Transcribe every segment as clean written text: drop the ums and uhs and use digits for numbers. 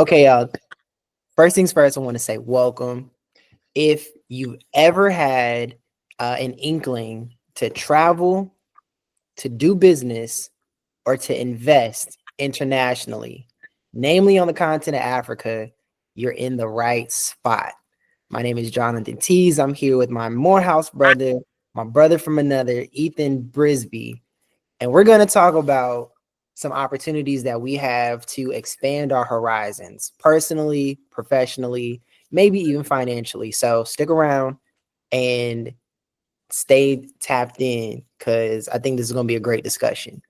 Okay, first things first, I want to say welcome. If you've ever had an inkling to travel, to do business, or to invest internationally, namely on the continent of Africa, you're in the right spot. My name is Jonathan Tease. I'm here with my Morehouse brother, my brother from another, Ethan Brisby, and we're going to talk about some opportunities that we have to expand our horizons personally, professionally, maybe even financially. So stick around and stay tapped in because I think this is going to be a great discussion.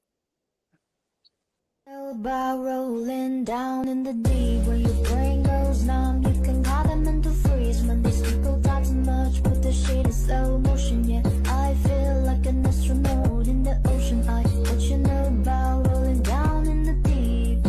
By rolling down in the deep, when your brain goes numb, you can call them into freeze. When these people talk too much, put the shit in slow motion. Yeah, I feel like an astronaut in the ocean. What you know about rolling down in the deep?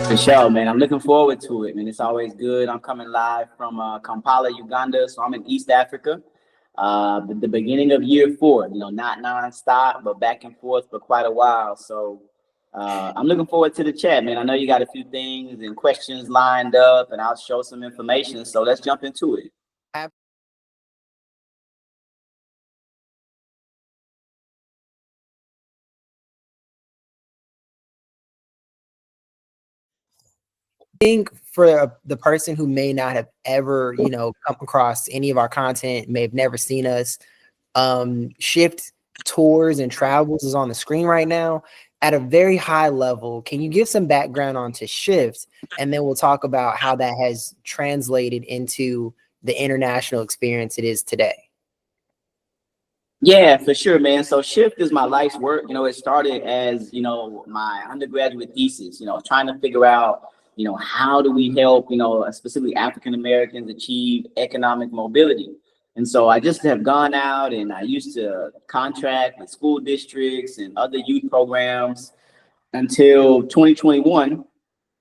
For sure, man. I'm looking forward to it, man. It's always good. I'm coming live from Kampala, Uganda. So I'm in East Africa. The beginning of year 4, not nonstop, but back and forth for quite a while. So I'm looking forward to the chat, man. I know you got a few things and questions lined up, and I'll show some information. So let's jump into it. Think for the person who may not have ever, come across any of our content, may have never seen us, Shift Tours and Travels is on the screen right now. At a very high level, can you give some background onto Shift, and then we'll talk about how that has translated into the international experience it is today? Yeah, for sure, man. So Shift is my life's work. It started as, my undergraduate thesis, trying to figure out, how do we help, specifically African Americans achieve economic mobility. And so I just have gone out and I used to contract with school districts and other youth programs until 2021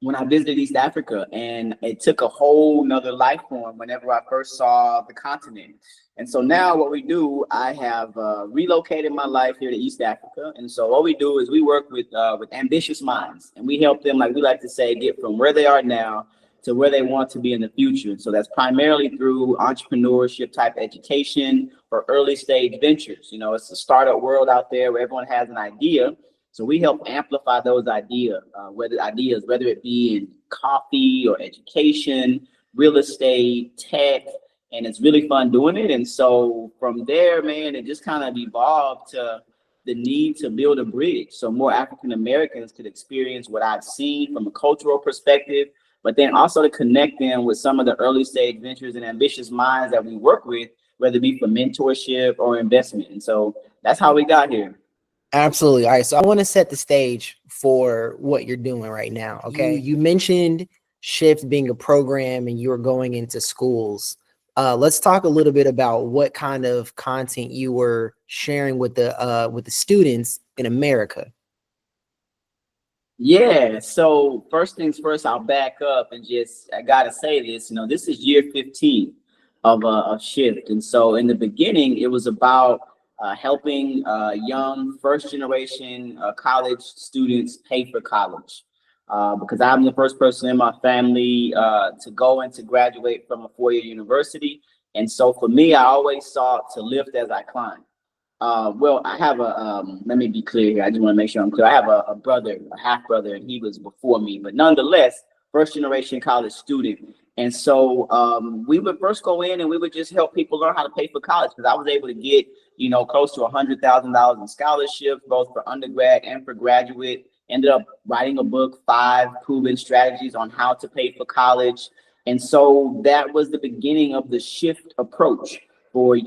when I visited East Africa, and it took a whole nother life form whenever I first saw the continent. And so now what we do, I have relocated my life here to East Africa. And so what we do is we work with ambitious minds, and we help them, like we like to say, get from where they are now to where they want to be in the future. And so that's primarily through entrepreneurship type education or early stage ventures. It's a startup world out there where everyone has an idea. So we help amplify those ideas, whether it be in coffee or education, real estate, tech, and it's really fun doing it. And so from there, man, it just kind of evolved to the need to build a bridge so more African Americans could experience what I've seen from a cultural perspective, but then also to connect them with some of the early stage ventures and ambitious minds that we work with, whether it be for mentorship or investment. And so that's how we got here. Absolutely. All right. So I want to set the stage for what you're doing right now. Okay. You mentioned Shift being a program and you were going into schools. Let's talk a little bit about what kind of content you were sharing with the students in America. Yeah. So first things first, I'll back up and I gotta say this. This is year 15 of Shift, and so in the beginning, it was about helping young first generation college students pay for college. Because I'm the first person in my family to go and to graduate from a 4-year university. And so for me, I always sought to lift as I climb. Well, I have let me be clear here. I just want to make sure I'm clear. I have a brother, a half brother, and he was before me, but nonetheless, first generation college student. And so we would first go in and we would just help people learn how to pay for college, because I was able to get, close to $100,000 in scholarships, both for undergrad and for graduate. Ended up writing a book, 5 Proven Strategies on How to Pay for College. And so that was the beginning of the Shift approach for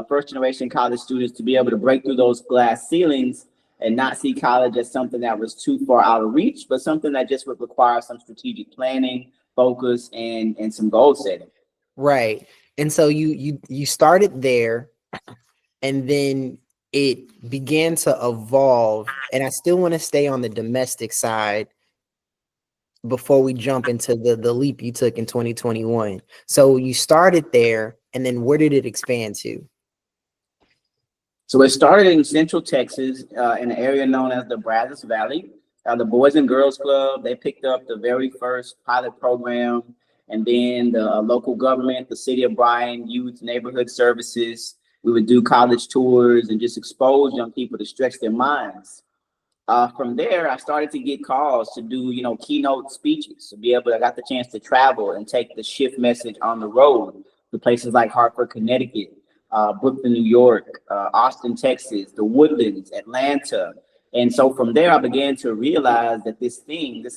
first generation college students to be able to break through those glass ceilings and not see college as something that was too far out of reach, but something that just would require some strategic planning, focus, and some goal setting. Right. And so you started there, and then it began to evolve. And I still want to stay on the domestic side before we jump into the leap you took in 2021. So you started there, and then where did it expand to? So it started in Central Texas, in an area known as the Brazos Valley. The Boys and Girls Club, they picked up the very first pilot program, and then the local government, the city of Bryan, youth neighborhood services. We would do college tours and just expose young people to stretch their minds. From there, I started to get calls to do, keynote speeches, to be able. I got the chance to travel and take the shift message on the road to places like Hartford, Connecticut, Brooklyn, New York, Austin, Texas, the Woodlands, Atlanta. And so from there, I began to realize that this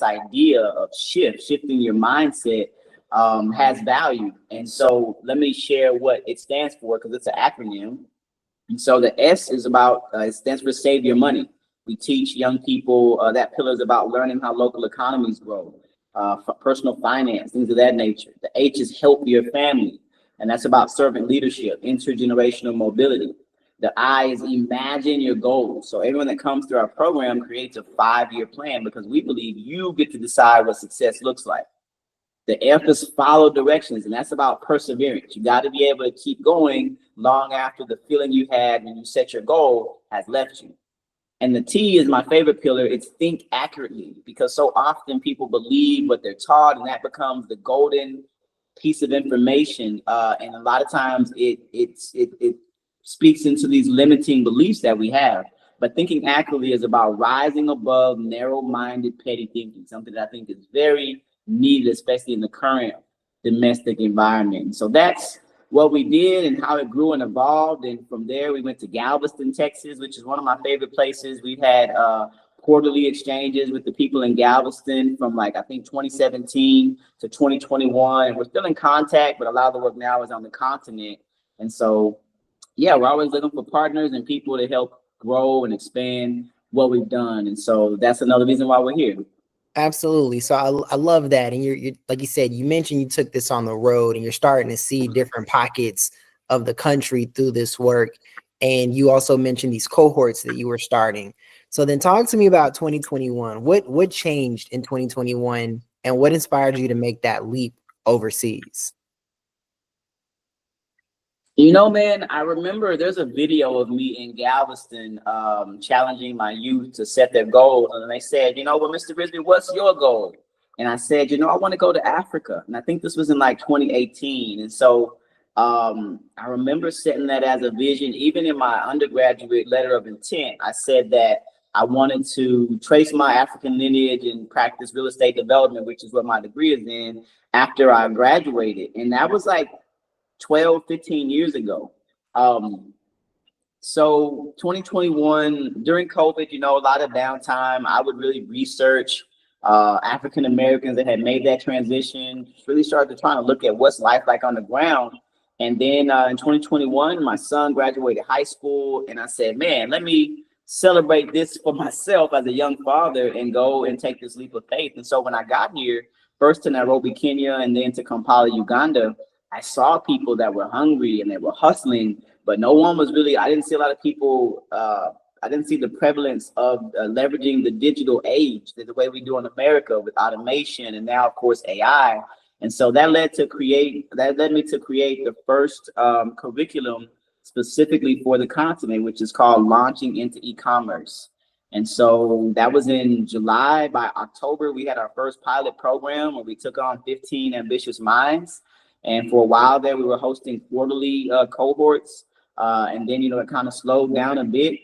idea of shifting your mindset, has value. And so let me share what it stands for, because it's an acronym. And so the S is about, it stands for Save Your Money. We teach young people, that pillar is about learning how local economies grow, personal finance, things of that nature. The H is Help Your Family, and that's about servant leadership, intergenerational mobility. The I is Imagine Your Goals. So everyone that comes through our program creates a 5-year plan, because we believe you get to decide what success looks like. The F is Follow Directions, and that's about perseverance. You got to be able to keep going long after the feeling you had when you set your goal has left you. And the T is my favorite pillar. It's Think Accurately, because so often people believe what they're taught, and that becomes the golden piece of information. And a lot of times it speaks into these limiting beliefs that we have. But thinking accurately is about rising above narrow-minded, petty thinking, something that I think is very needed, especially in the current domestic environment. So that's what we did and how it grew and evolved. And from there, we went to Galveston, Texas, which is one of my favorite places. We've had quarterly exchanges with the people in Galveston from, like, I think 2017 to 2021. And we're still in contact, but a lot of the work now is on the continent. And so, yeah, we're always looking for partners and people to help grow and expand what we've done. And so that's another reason why we're here. Absolutely. So I love that. And you're like you said, you mentioned you took this on the road and you're starting to see different pockets of the country through this work. And you also mentioned these cohorts that you were starting. So then talk to me about 2021. What changed in 2021 and what inspired you to make that leap overseas? Man, I remember there's a video of me in Galveston, challenging my youth to set their goals. And they said, well, Mr. Brisby, what's your goal? And I said, I want to go to Africa. And I think this was in like 2018. And so I remember setting that as a vision. Even in my undergraduate letter of intent, I said that I wanted to trace my African lineage and practice real estate development, which is what my degree is in, after I graduated. And that was like 12, 15 years ago. So 2021, during COVID, a lot of downtime, I would really research African Americans that had made that transition, really started to try to look at what's life like on the ground. And then in 2021, my son graduated high school, and I said, man, let me celebrate this for myself as a young father and go and take this leap of faith. And so when I got here, first to Nairobi, Kenya, and then to Kampala, Uganda, I saw people that were hungry and they were hustling, but no one was really, I didn't see a lot of people, I didn't see the prevalence of leveraging the digital age the way we do in America with automation and now, of course, AI. And so that led me to create the first curriculum specifically for the continent, which is called Launching into E-commerce. And so that was in July. By October, we had our first pilot program where we took on 15 ambitious minds. And for a while there, we were hosting quarterly cohorts. And then, it kind of slowed down a bit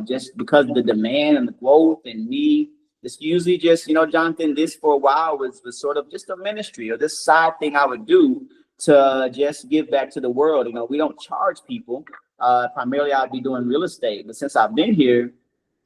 just because of the demand and the growth and me. This usually just, Jonathan, this for a while was sort of just a ministry or this side thing I would do to just give back to the world. We don't charge people. Primarily, I'd be doing real estate. But since I've been here,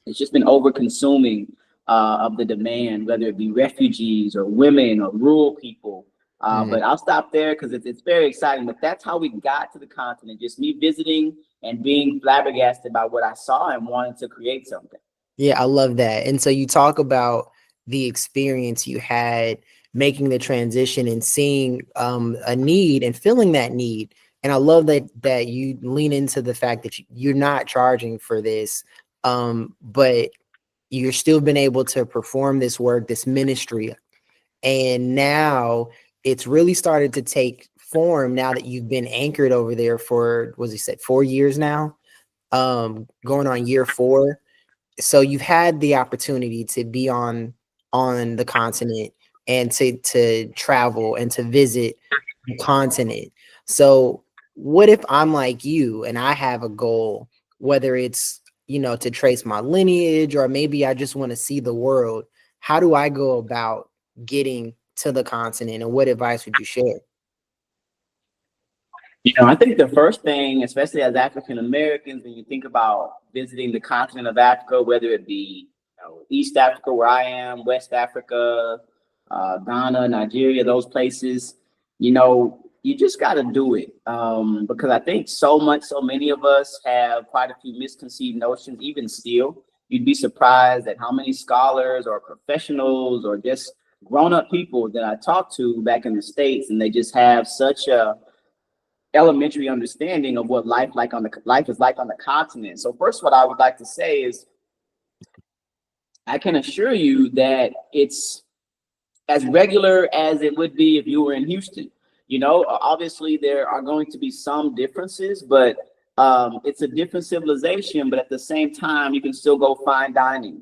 it's just been over consuming of the demand, whether it be refugees or women or rural people. But I'll stop there because it's very exciting. But that's how we got to the continent, just me visiting and being flabbergasted by what I saw and wanting to create something. Yeah, I love that. And so you talk about the experience you had making the transition and seeing a need and filling that need. And I love that you lean into the fact that you're not charging for this, but you're still been able to perform this work, this ministry. And now it's really started to take form now that you've been anchored over there for, was it said 4 years now? Going on year 4. So you've had the opportunity to be on the continent and to travel and to visit the continent. So what if I'm like you and I have a goal, whether it's, to trace my lineage, or maybe I just want to see the world? How do I go about getting to the continent, and what advice would you share? I think the first thing, especially as African Americans, when you think about visiting the continent of Africa, whether it be East Africa, where I am, West Africa, Ghana, Nigeria, those places, you just got to do it, because I think so many of us have quite a few misconceived notions. Even still, you'd be surprised at how many scholars or professionals or just grown-up people that I talk to back in the States, and they just have such a elementary understanding of what life is like on the continent. So first, what I would like to say is, I can assure you that it's as regular as it would be if you were in Houston. Obviously there are going to be some differences, but it's a different civilization. But at the same time, you can still go fine dining.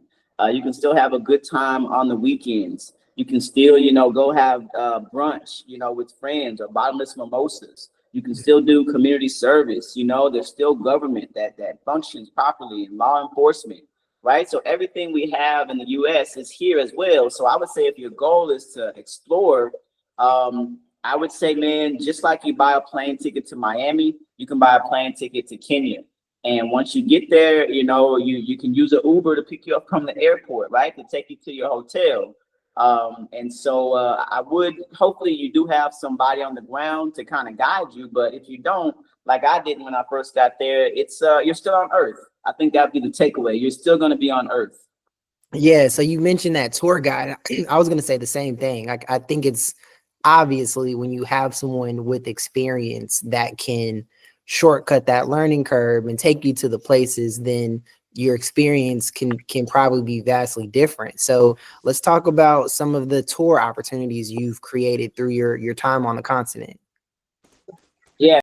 You can still have a good time on the weekends. You can still, go have brunch, with friends, or bottomless mimosas. You can still do community service. There's still government that functions properly, and law enforcement, right? So everything we have in the U.S. is here as well. So I would say, if your goal is to explore, I would say, man, just like you buy a plane ticket to Miami, you can buy a plane ticket to Kenya. And once you get there, you can use an Uber to pick you up from the airport, right, to take you to your hotel. And so I would, hopefully you do have somebody on the ground to kind of guide you. But if you don't, like I didn't when I first got there, it's you're still on Earth. I think that'd be the takeaway. You're still going to be on Earth. Yeah. So you mentioned that tour guide. I was going to say the same thing. I think it's obviously when you have someone with experience that can shortcut that learning curve and take you to the places, then your experience can probably be vastly different. So let's talk about some of the tour opportunities you've created through your time on the continent.